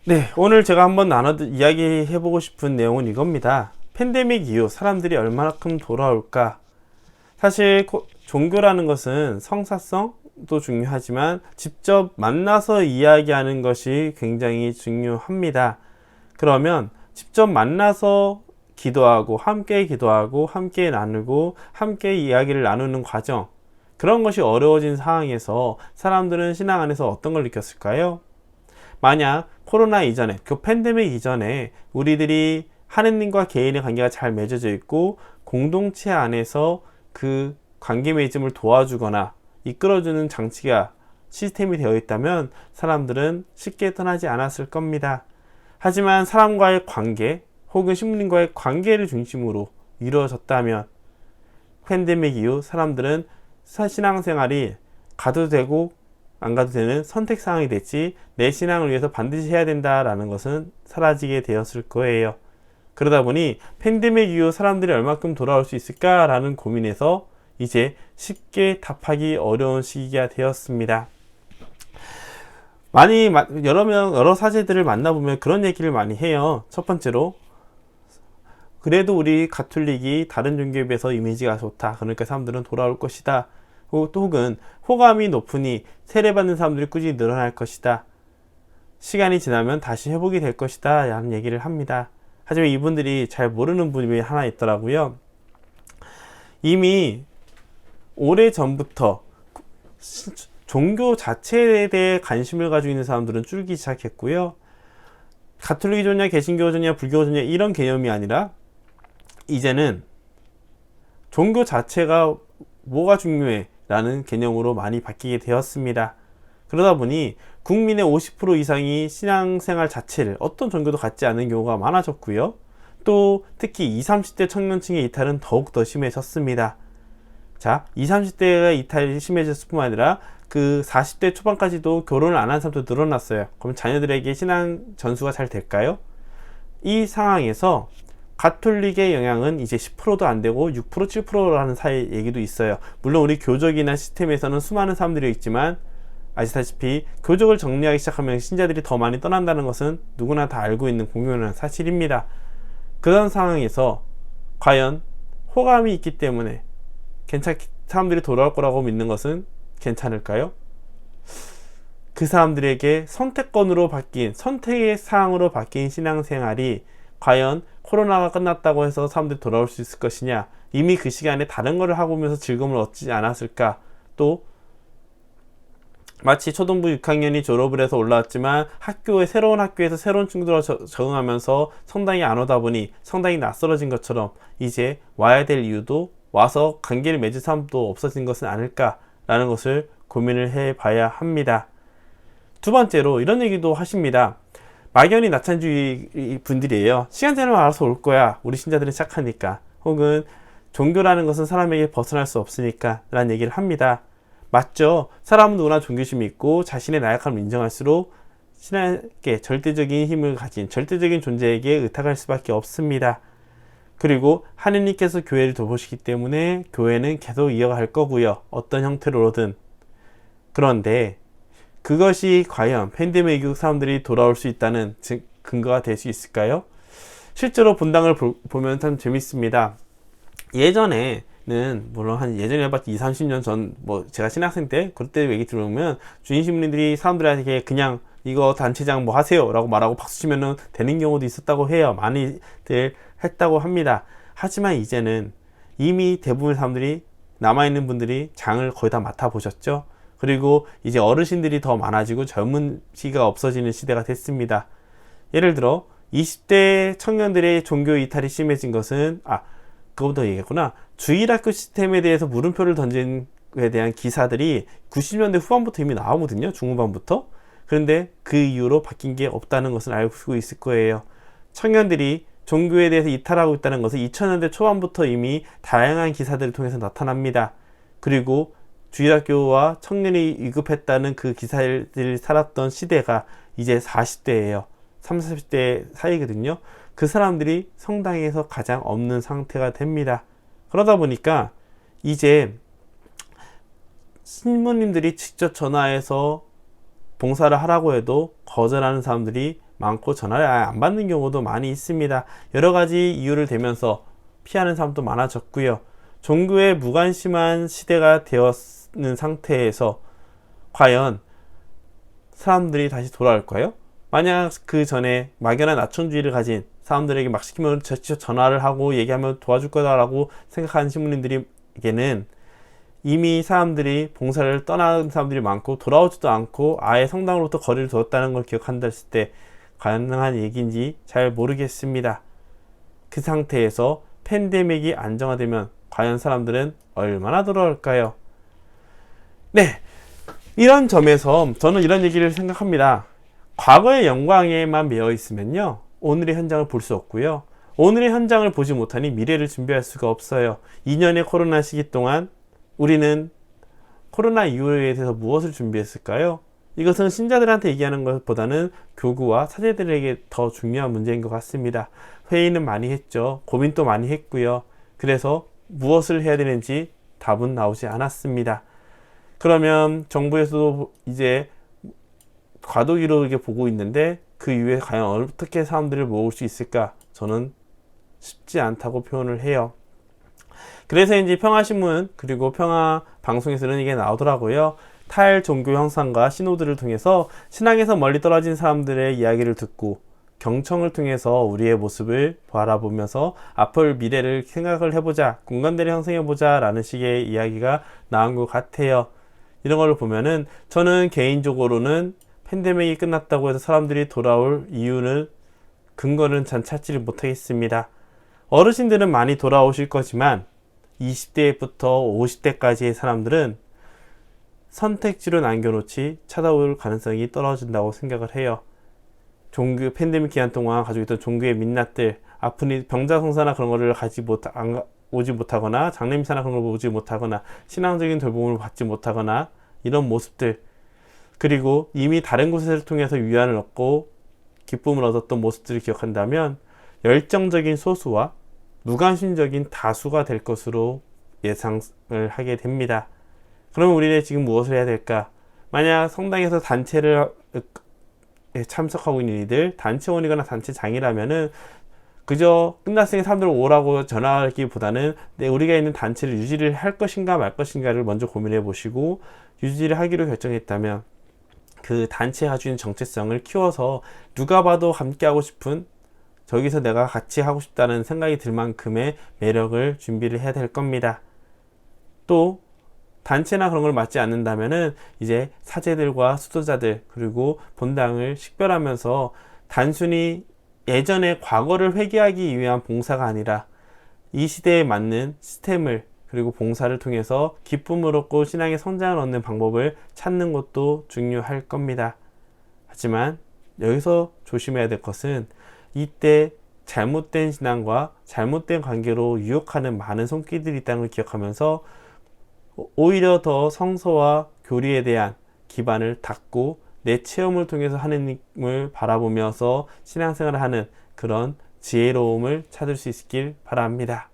네, 오늘 제가 한번 이야기해보고 싶은 내용은 이겁니다. 팬데믹 이후 사람들이 얼마만큼 돌아올까? 사실 종교라는 것은 성사성도 중요하지만 직접 만나서 이야기하는 것이 굉장히 중요합니다. 그러면 직접 만나서 기도하고 함께 나누고 함께 이야기를 나누는 과정, 그런 것이 어려워진 상황에서 사람들은 신앙 안에서 어떤 걸 느꼈을까요? 만약 코로나 이전에, 그 팬데믹 이전에 우리들이 하느님과 개인의 관계가 잘 맺어져 있고 공동체 안에서 그 관계 맺음을 도와주거나 이끌어주는 장치가 시스템이 되어 있다면 사람들은 쉽게 떠나지 않았을 겁니다. 하지만 사람과의 관계 혹은 신부님과의 관계를 중심으로 이루어졌다면 팬데믹 이후 사람들은 신앙생활이 가도 되고 안 가도 되는 선택 사항이 됐지 내 신앙을 위해서 반드시 해야 된다라는 것은 사라지게 되었을 거예요. 그러다 보니 팬데믹 이후 사람들이 얼마큼 돌아올 수 있을까라는 고민에서 이제 쉽게 답하기 어려운 시기가 되었습니다. 여러 사제들을 만나보면 그런 얘기를 많이 해요. 첫 번째로, 그래도 우리 가톨릭이 다른 종교에 비해서 이미지가 좋다. 그러니까 사람들은 돌아올 것이다. 혹은 호감이 높으니 세례받는 사람들이 꾸준히 늘어날 것이다. 시간이 지나면 다시 회복이 될 것이다. 라는 얘기를 합니다. 하지만 이분들이 잘 모르는 부분이 하나 있더라고요. 이미 오래전부터 종교 자체에 대해 관심을 가지고 있는 사람들은 줄기 시작했고요. 가톨릭이 좋냐, 개신교가 좋냐, 불교가 좋냐 이런 개념이 아니라 이제는 종교 자체가 뭐가 중요해 라는 개념으로 많이 바뀌게 되었습니다. 그러다 보니 국민의 50% 이상이 신앙생활 자체를 어떤 종교도 갖지 않는 경우가 많아졌고요. 또 특히 20, 30대 청년층의 이탈은 더욱더 심해졌습니다. 자, 20, 30대가 이탈이 심해졌을 뿐만 아니라 그 40대 초반까지도 결혼을 안 한 사람도 늘어났어요. 그럼 자녀들에게 신앙 전수가 잘 될까요? 이 상황에서 가톨릭의 영향은 이제 10%도 안 되고 6%, 7%라는 사이 얘기도 있어요. 물론 우리 교적이나 시스템에서는 수많은 사람들이 있지만 아시다시피 교적을 정리하기 시작하면 신자들이 더 많이 떠난다는 것은 누구나 다 알고 있는 공공연한 사실입니다. 그런 상황에서 과연 호감이 있기 때문에 사람들이 돌아올 거라고 믿는 것은 괜찮을까요? 그 사람들에게 선택의 사항으로 바뀐 신앙생활이 과연 코로나가 끝났다고 해서 사람들이 돌아올 수 있을 것이냐, 이미 그 시간에 다른 거를 하고 오면서 즐거움을 얻지 않았을까. 또 마치 초등부 6학년이 졸업을 해서 올라왔지만 새로운 학교에서 새로운 친구들과 적응하면서 성당에 안 오다 보니 성당이 낯설어진 것처럼 이제 와야 될 이유도 와서 관계를 맺을 사람도 없어진 것은 아닐까라는 것을 고민을 해봐야 합니다. 두 번째로 이런 얘기도 하십니다. 막연히 낙천주의 분들이에요. 시간 지나면 알아서 올 거야. 우리 신자들은 착하니까. 혹은 종교라는 것은 사람에게 벗어날 수 없으니까 라는 얘기를 합니다. 맞죠? 사람은 누구나 종교심이 있고 자신의 나약함을 인정할수록 신에게 절대적인 힘을 가진 절대적인 존재에게 의탁할 수밖에 없습니다. 그리고 하느님께서 교회를 돌보시기 때문에 교회는 계속 이어갈 거고요. 어떤 형태로든. 그런데 그것이 과연 팬데믹 이후 사람들이 돌아올 수 있다는 근거가 될 수 있을까요? 실제로 본당을 보면 참 재밌습니다. 예전에는 물론 예전에 해봤자 20, 30년 전 제가 신학생 때 그때 얘기 들어보면 주인 신부님들이 사람들에게 그냥 이거 단체장 뭐 하세요 라고 말하고 박수 치면 되는 경우도 있었다고 해요. 많이들 했다고 합니다. 하지만 이제는 이미 대부분의 사람들이, 남아있는 분들이 장을 거의 다 맡아보셨죠. 그리고 이제 어르신들이 더 많아지고 젊은 시기가 없어지는 시대가 됐습니다. 예를 들어 20대 청년들의 종교 이탈이 심해진 것은 그거부터 얘기했구나. 주일학교 시스템에 대해서 물음표를 던진 것에 대한 기사들이 90년대 후반부터 이미 나오거든요. 중후반부터. 그런데 그 이후로 바뀐 게 없다는 것을 알고 있을 거예요. 청년들이 종교에 대해서 이탈하고 있다는 것은 2000년대 초반부터 이미 다양한 기사들을 통해서 나타납니다. 그리고 주일학교와 청년이 위급했다는 그 기사들이 살았던 시대가 이제 40대예요. 30, 40대 사이거든요. 그 사람들이 성당에서 가장 없는 상태가 됩니다. 그러다 보니까 이제 신부님들이 직접 전화해서 봉사를 하라고 해도 거절하는 사람들이 많고 전화를 아예 안 받는 경우도 많이 있습니다. 여러 가지 이유를 대면서 피하는 사람도 많아졌고요. 종교에 무관심한 시대가 되었는 상태에서 과연 사람들이 다시 돌아올까요? 만약 그 전에 막연한 낙천주의를 가진 사람들에게 막 시키면 직접 전화를 하고 얘기하면 도와줄 거다라고 생각하는 신부님들에게는 이미 사람들이 봉사를 떠난 사람들이 많고 돌아오지도 않고 아예 성당으로부터 거리를 두었다는 걸 기억한다 했을 때 가능한 얘기인지 잘 모르겠습니다. 그 상태에서 팬데믹이 안정화되면 과연 사람들은 얼마나 돌아올까요? 네, 이런 점에서 저는 이런 얘기를 생각합니다. 과거의 영광에만 매여 있으면요, 오늘의 현장을 볼 수 없고요, 오늘의 현장을 보지 못하니 미래를 준비할 수가 없어요. 2년의 코로나 시기 동안 우리는 코로나 이후에 대해서 무엇을 준비했을까요? 이것은 신자들한테 얘기하는 것보다는 교구와 사제들에게 더 중요한 문제인 것 같습니다. 회의는 많이 했죠. 고민도 많이 했고요. 그래서 무엇을 해야 되는지 답은 나오지 않았습니다. 그러면 정부에서도 이제 과도기로 이렇게 보고 있는데 그 이후에 과연 어떻게 사람들을 모을 수 있을까? 저는 쉽지 않다고 표현을 해요. 그래서 이제 평화신문 그리고 평화방송에서는 이게 나오더라고요. 타일 종교 형상과 신호들을 통해서 신앙에서 멀리 떨어진 사람들의 이야기를 듣고 경청을 통해서 우리의 모습을 바라보면서 앞을 미래를 생각을 해보자, 공감대를 형성해보자 라는 식의 이야기가 나온 것 같아요. 이런 걸 보면은 저는 개인적으로는 팬데믹이 끝났다고 해서 사람들이 돌아올 이유는 근거는 잘 찾지를 못하겠습니다. 어르신들은 많이 돌아오실 거지만 20대부터 50대까지의 사람들은 선택지로 남겨놓지 찾아올 가능성이 떨어진다고 생각을 해요. 종교 팬데믹 기간 동안 가지고 있던 종교의 민낯들, 아픈 병자성사나 그런 거를 오지 못하거나 장례미사나 그런 걸 오지 못하거나 신앙적인 돌봄을 받지 못하거나 이런 모습들, 그리고 이미 다른 곳을 통해서 위안을 얻고 기쁨을 얻었던 모습들을 기억한다면 열정적인 소수와 무관심적인 다수가 될 것으로 예상을 하게 됩니다. 그러면 우리는 지금 무엇을 해야 될까? 만약 성당에서 단체를 참석하고 있는 이들, 단체원이거나 단체장이라면은 그저 끝났으니 사람들 오라고 전화하기보다는 우리가 있는 단체를 유지를 할 것인가 말 것인가를 먼저 고민해 보시고, 유지를 하기로 결정했다면 그 단체가 가지고 있는 정체성을 키워서 누가 봐도 함께 하고 싶은, 저기서 내가 같이 하고 싶다는 생각이 들 만큼의 매력을 준비를 해야 될 겁니다. 또 단체나 그런 걸 맞지 않는다면은 이제 사제들과 수도자들 그리고 본당을 식별하면서 단순히 예전의 과거를 회귀하기 위한 봉사가 아니라 이 시대에 맞는 시스템을 그리고 봉사를 통해서 기쁨을 얻고 신앙의 성장을 얻는 방법을 찾는 것도 중요할 겁니다. 하지만 여기서 조심해야 될 것은 이때 잘못된 신앙과 잘못된 관계로 유혹하는 많은 손길들이 있다는 걸 기억하면서 오히려 더 성서와 교리에 대한 기반을 닦고 내 체험을 통해서 하느님을 바라보면서 신앙생활을 하는 그런 지혜로움을 찾을 수 있길 바랍니다.